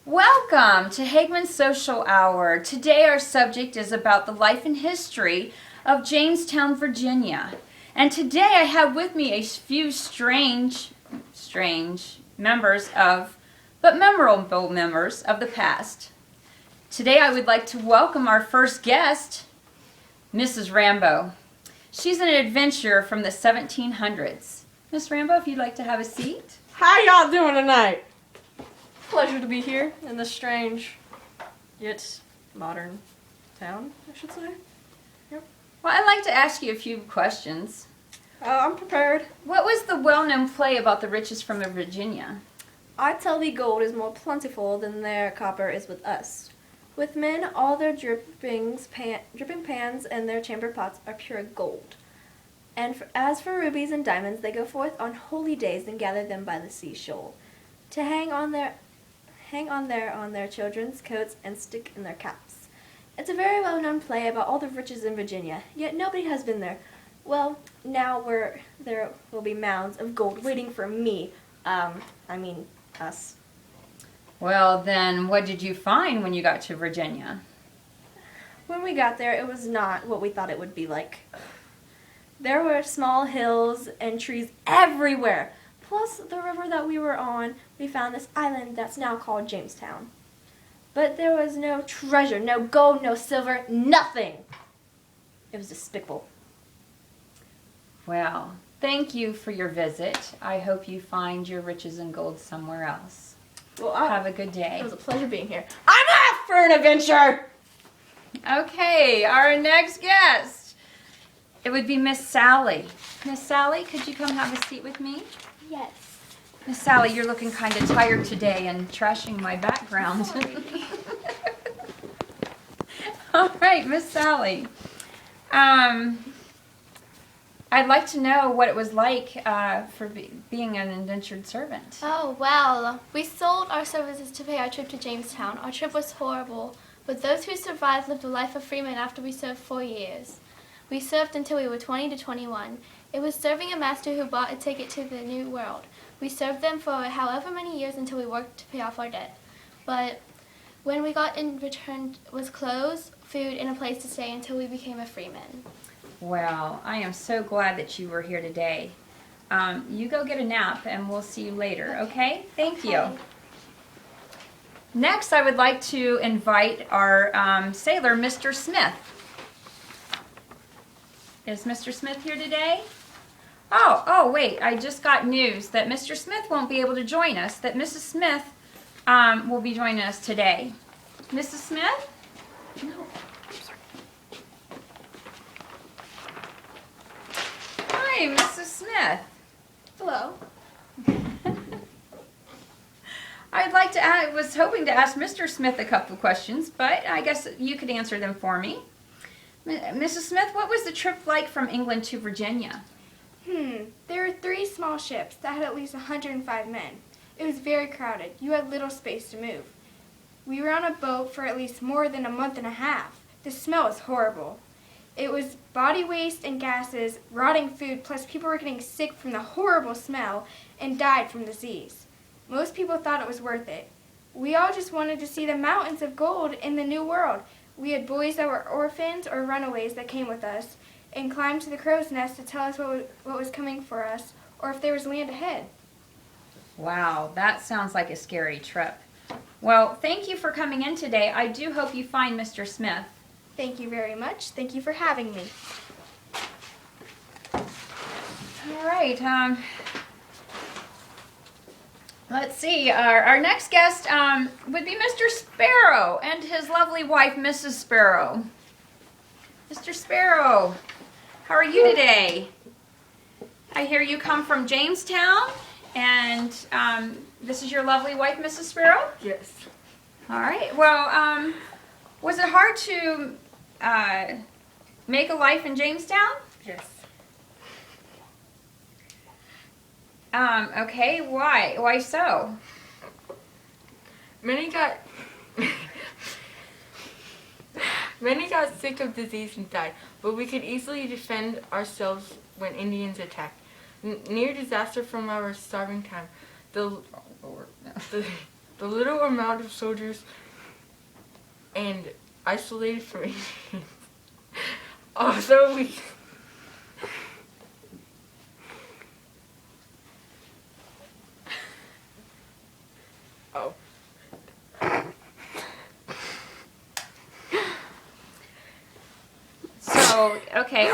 Welcome to Hageman's Social Hour. Today our subject is about the life and history of Jamestown, Virginia. And today I have with me a few strange members but memorable members of the past. Today I would like to welcome our first guest, Mrs. Rambo. She's an adventurer from the 1700s. Miss Rambo, if you'd like to have a seat. How y'all doing tonight? Pleasure to be here in this strange, yet modern town, I should say. Yep. Well, I'd like to ask you a few questions. I'm prepared. What was the well-known play about the riches from Virginia? I tell thee gold is more plentiful than their copper is with us. With men, all their dripping pans and their chamber pots are pure gold. And as for rubies and diamonds, they go forth on holy days and gather them by the seashore, to hang on their children's coats and stick in their caps. It's a very well-known play about all the riches in Virginia, yet nobody has been there. Well, now there will be mounds of gold waiting for me. Us. Well, then, what did you find when you got to Virginia? When we got there, it was not what we thought it would be like. There were small hills and trees everywhere. Plus, the river that we were on, we found this island that's now called Jamestown. But there was no treasure, no gold, no silver, nothing. It was despicable. Well, thank you for your visit. I hope you find your riches and gold somewhere else. Well, Have a good day. It was a pleasure being here. I'm off for an adventure! Okay, our next guest. It would be Miss Sally. Miss Sally, could you come have a seat with me? Yes. Miss Sally, you're looking kind of tired today and trashing my background. All right, Miss Sally. I'd like to know what it was like for being an indentured servant. Oh, well, we sold our services to pay our trip to Jamestown. Our trip was horrible, but those who survived lived a life of freemen after we served 4 years. We served until we were 20 to 21. It was serving a master who bought a ticket to the New World. We served them for however many years until we worked to pay off our debt. But when we got in return was clothes, food, and a place to stay until we became a freeman. Well, I am so glad that you were here today. You go get a nap and we'll see you later, okay? Thank you. Next, I would like to invite our sailor, Mr. Smith. Is Mr. Smith here today? Oh, wait, I just got news that Mr. Smith won't be able to join us, that Mrs. Smith will be joining us today. Mrs. Smith? No. Hi, Mrs. Smith. Hello. I was hoping to ask Mr. Smith a couple of questions, but I guess you could answer them for me. Mrs. Smith, what was the trip like from England to Virginia? There were 3 small ships that had at least 105 men. It was very crowded. You had little space to move. We were on a boat for at least more than a month and a half. The smell was horrible. It was body waste and gases, rotting food, plus people were getting sick from the horrible smell and died from disease. Most people thought it was worth it. We all just wanted to see the mountains of gold in the New World. We had boys that were orphans or runaways that came with us and climbed to the crow's nest to tell us what was coming for us or if there was land ahead. Wow, that sounds like a scary trip. Well, thank you for coming in today. I do hope you find Mr. Smith. Thank you very much. Thank you for having me. All right. Let's see. Our next guest would be Mr. Sparrow and his lovely wife, Mrs. Sparrow. Mr. Sparrow, how are you today? I hear you come from Jamestown, and this is your lovely wife, Mrs. Sparrow? Yes. All right. Well, was it hard to make a life in Jamestown? Yes. Okay. Why? Why so? Many got sick of disease and died, but we could easily defend ourselves when Indians attacked. Near disaster from our starving time, the The little amount of soldiers and isolated from Indians. Also, we. Oh. So, okay,